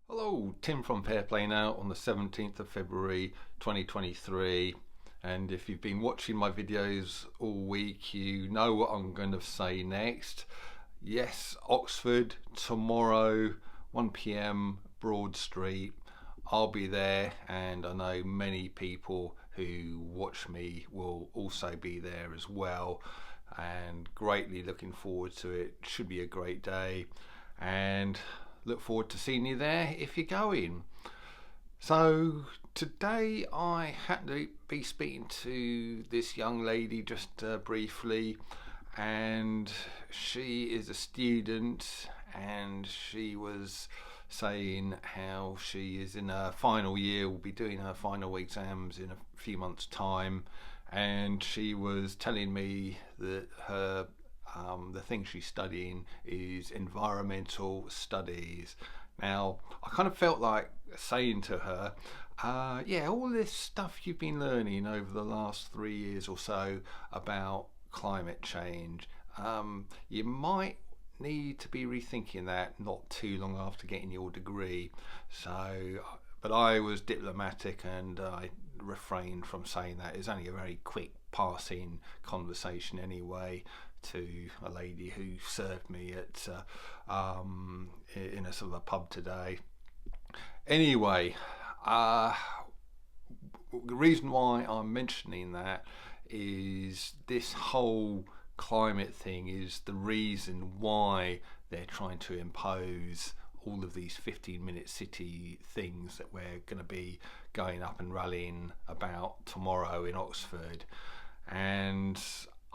Hello, Tim from Fair Play Now on the 17th of February 2023. And if you've been watching my videos all week, you know what I'm going to say next. Yes, Oxford, tomorrow, 1 p.m, Broad Street. I'll be there, and I know many people who watch me will also be there as well. And greatly looking forward to it. Should be a great day. And look forward to seeing you there if you're going. So today I had to be speaking to this young lady just briefly, and she is a student, and she was saying how she is in her final year, will be doing her final exams in a few months' time, and she was telling me that the thing she's studying is environmental studies. Now, I kind of felt like saying to her, yeah, all this stuff you've been learning over the last 3 years or so about climate change, you might need to be rethinking that not too long after getting your degree. So, but I was diplomatic and I refrained from saying that. It was only a very quick passing conversation anyway, to a lady who served me at in a sort of a pub today. Anyway, the reason why I'm mentioning that is this whole climate thing is the reason why they're trying to impose all of these 15-minute city things that we're going to be going up and rallying about tomorrow in Oxford. And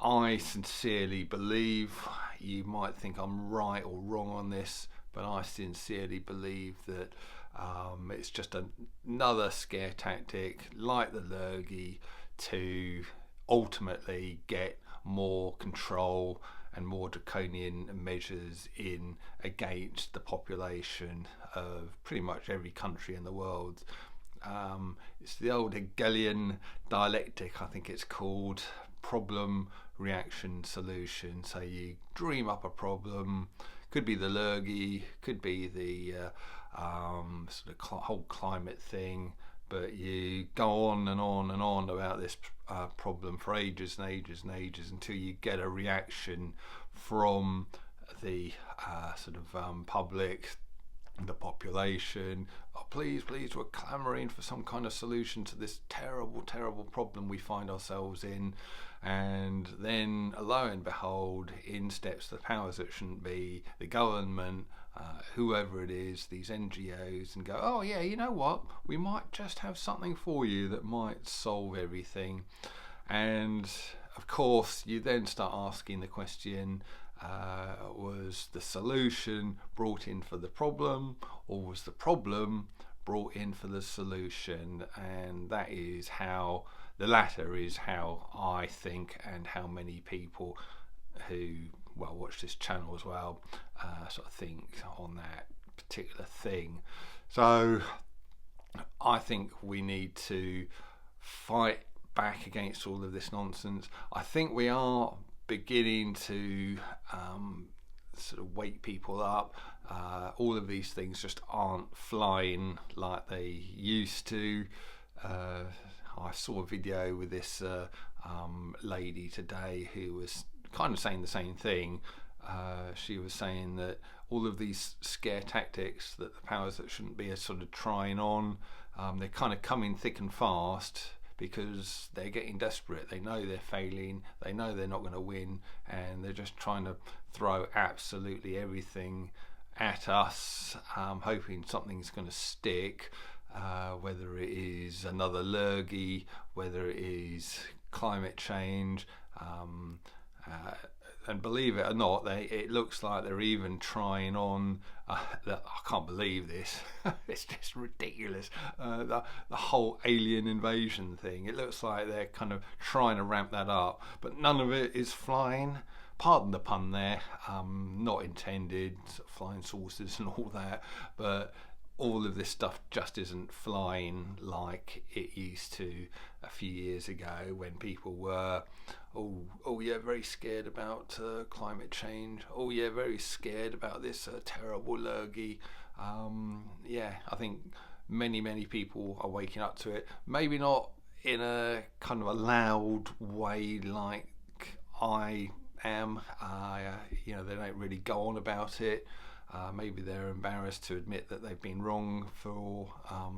I sincerely believe, you might think I'm right or wrong on this, but I sincerely believe that it's just another scare tactic like the lurgy to ultimately get more control and more draconian measures in against the population of pretty much every country in the world. It's the old Hegelian dialectic, I think it's called, problem, reaction, solution. So you dream up a problem, could be the lurgy, could be the sort of whole climate thing, but you go on and on and on about this problem for ages and ages and ages until you get a reaction from the public, the population. Oh, please, we're clamouring for some kind of solution to this terrible, terrible problem we find ourselves in. And then, lo and behold, in steps the powers that shouldn't be, the government, whoever it is, these NGOs, and go, oh yeah, you know what, we might just have something for you that might solve everything. And of course, you then start asking the question, was the solution brought in for the problem, or was the problem brought in for the solution? And that is how, the latter is how I think, and how many people who watch this channel as well sort of think on that particular thing. So I think we need to fight back against all of this nonsense. I think we are beginning to sort of wake people up. All of these things just aren't flying like they used to. I saw a video with this lady today who was kind of saying the same thing. She was saying that all of these scare tactics that the powers that shouldn't be are sort of trying on, they're kind of coming thick and fast because they're getting desperate. They know they're failing, they know they're not going to win, and they're just trying to throw absolutely everything at us, hoping something's going to stick, whether it is another lurgy, whether it is climate change, and believe it or not, it looks like they're even trying on, I can't believe this, it's just ridiculous, the whole alien invasion thing. It looks like they're kind of trying to ramp that up, but none of it is flying. Pardon the pun there, not intended, flying saucers and all that, but all of this stuff just isn't flying like it used to a few years ago, when people were, oh yeah, very scared about climate change. Oh yeah, very scared about this terrible lurgy. Yeah, I think many people are waking up to it. Maybe not in a kind of a loud way like I am. They don't really go on about it. Maybe they're embarrassed to admit that they've been wrong for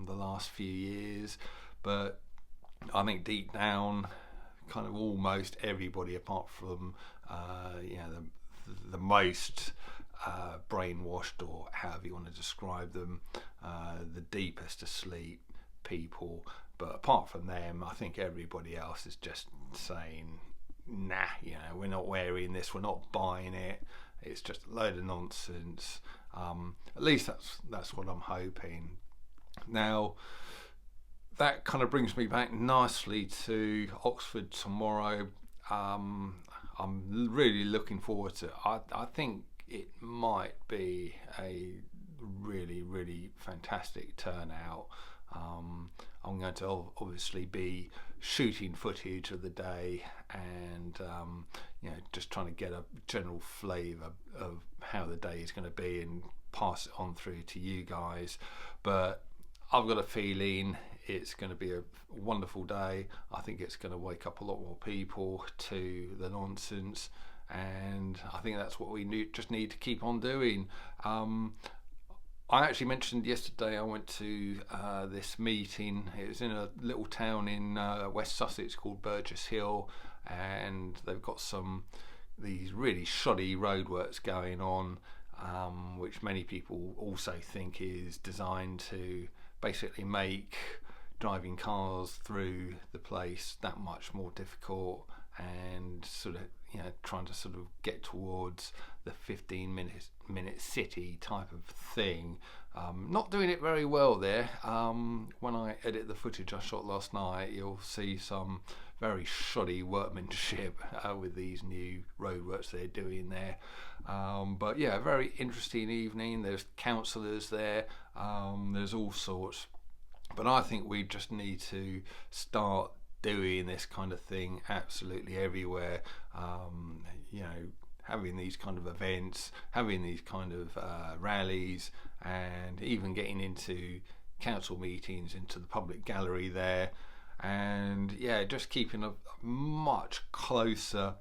the last few years, but I think deep down, kind of almost everybody, apart from the most brainwashed, or however you want to describe them, the deepest asleep people. But apart from them, I think everybody else is just saying, nah, we're not wearing this, we're not buying it. It's just a load of nonsense. At least that's what I'm hoping. Now, that kind of brings me back nicely to Oxford tomorrow. I'm really looking forward to it. I think it might be a really fantastic turnout. I'm going to obviously be shooting footage of the day, and just trying to get a general flavour of how the day is going to be and pass it on through to you guys. But I've got a feeling it's going to be a wonderful day. I think it's going to wake up a lot more people to the nonsense, and I think that's what we just need to keep on doing. I actually mentioned yesterday I went to this meeting. It was in a little town in West Sussex called Burgess Hill, and they've got these really shoddy roadworks going on, which many people also think is designed to basically make driving cars through the place that much more difficult, and sort of trying to sort of get towards the 15-minute city type of thing. Not doing it very well there. When I edit the footage I shot last night, you'll see some very shoddy workmanship with these new roadworks they're doing there. But yeah, a very interesting evening. There's councillors there. There's all sorts. But I think we just need to start doing this kind of thing absolutely everywhere. Having these kind of events, having these kind of rallies, and even getting into council meetings, into the public gallery there, and just keeping a much closer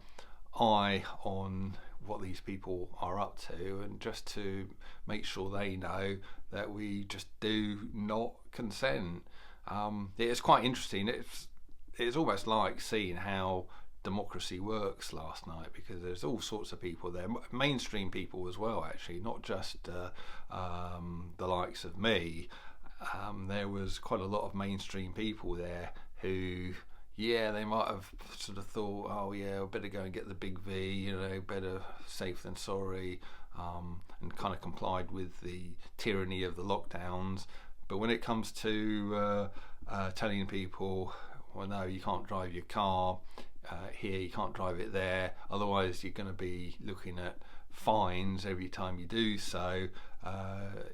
eye on what these people are up to, and just to make sure they know that we just do not consent. It's quite interesting. It's almost like seeing how democracy works last night, because there's all sorts of people there, mainstream people as well, actually, not just the likes of me. There was quite a lot of mainstream people there who, they might have sort of thought, oh yeah, better go and get the big V, better safe than sorry, and kind of complied with the tyranny of the lockdowns. But when it comes to telling people, well, no, you can't drive your car here, you can't drive it there, otherwise you're going to be looking at fines every time you do so,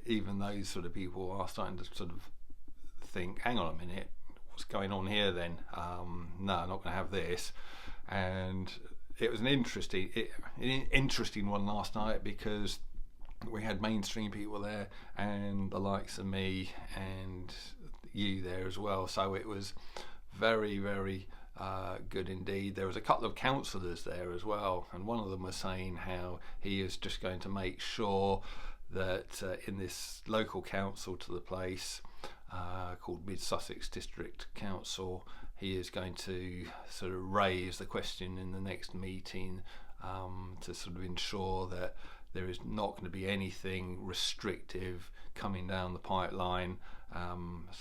even those sort of people are starting to sort of think, hang on a minute, what's going on here then? No, I'm not going to have this. And it was an interesting one last night, because we had mainstream people there and the likes of me and you there as well, so it was very good indeed. There was a couple of councillors there as well, and one of them was saying how he is just going to make sure that in this local council to the place called Mid Sussex District Council, he is going to sort of raise the question in the next meeting to sort of ensure that there is not going to be anything restrictive coming down the pipeline.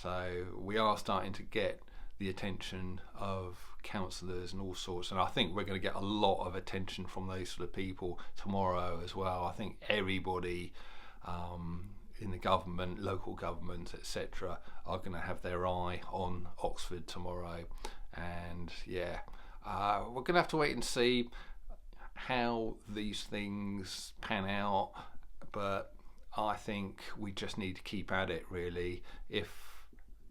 So we are starting to get the attention of councillors and all sorts, and I think we're going to get a lot of attention from those sort of people tomorrow as well. I think everybody in the government, local governments, etc., are going to have their eye on Oxford tomorrow, and we're going to have to wait and see how these things pan out. But I think we just need to keep at it, really. If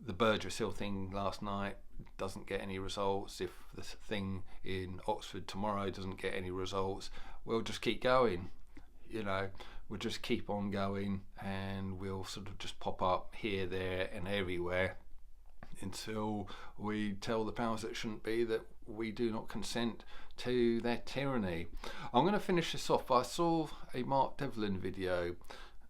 the Burgess Hill thing last night doesn't get any results, if the thing in Oxford tomorrow doesn't get any results, we'll just keep going. We'll just keep on going, and we'll sort of just pop up here, there and everywhere until we tell the powers that shouldn't be that we do not consent to their tyranny. I'm going to finish this off. I saw a Mark Devlin video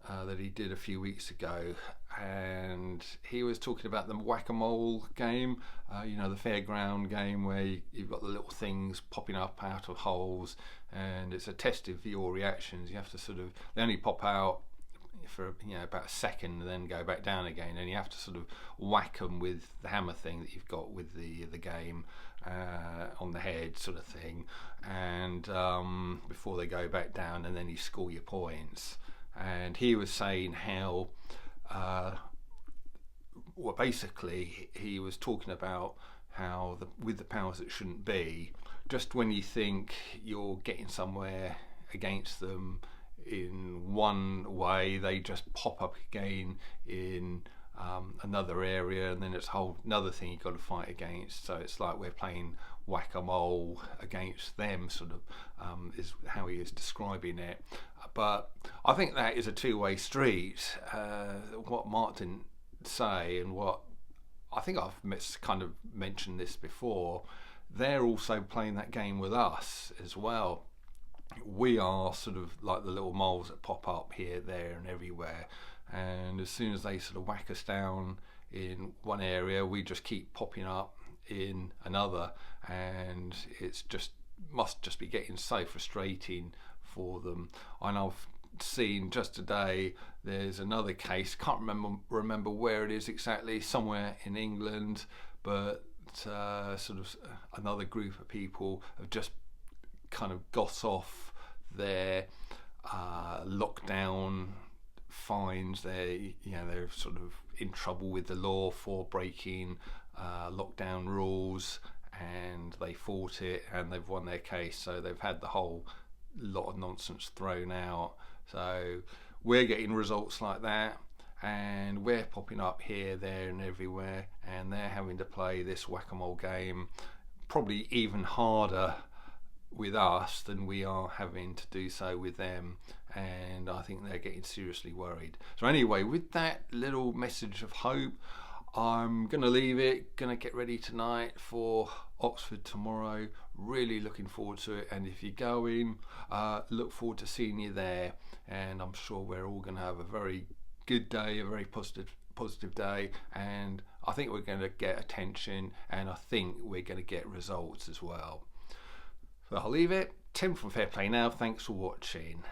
that he did a few weeks ago, and he was talking about the whack-a-mole game, the fairground game where you've got the little things popping up out of holes, and it's a test of your reactions. You have to they only pop out for about a second and then go back down again, and you have to sort of whack them with the hammer thing that you've got with the game on the head, sort of thing, and before they go back down, and then you score your points. And he was saying how basically he was talking about how with the powers that shouldn't be, just when you think you're getting somewhere against them in one way, they just pop up again in another area, and then it's a whole another thing you've got to fight against. So it's like we're playing whack-a-mole against them, sort of, is how he is describing it. But I think that is a two-way street. What Mark didn't say, and what I think I've kind of mentioned this before, they're also playing that game with us as well. We are sort of like the little moles that pop up here, there and everywhere, and as soon as they sort of whack us down in one area, we just keep popping up in another, and it's must just be getting so frustrating for them. And I've seen just today there's another case, can't remember where it is exactly, somewhere in England, but sort of another group of people have just kind of got off their lockdown fines. They're sort of in trouble with the law for breaking lockdown rules, and they fought it and they've won their case, so they've had the whole lot of nonsense thrown out. So we're getting results like that, and we're popping up here, there and everywhere, and they're having to play this whack-a-mole game probably even harder with us than we are having to do so with them, and I think they're getting seriously worried. So anyway, with that little message of hope, I'm going to leave it, going to get ready tonight for Oxford tomorrow. Really looking forward to it, and if you're going, look forward to seeing you there, and I'm sure we're all going to have a very good day, a very positive day, and I think we're going to get attention, and I think we're going to get results as well. So I'll leave it. Tim from Fair Play Now, thanks for watching.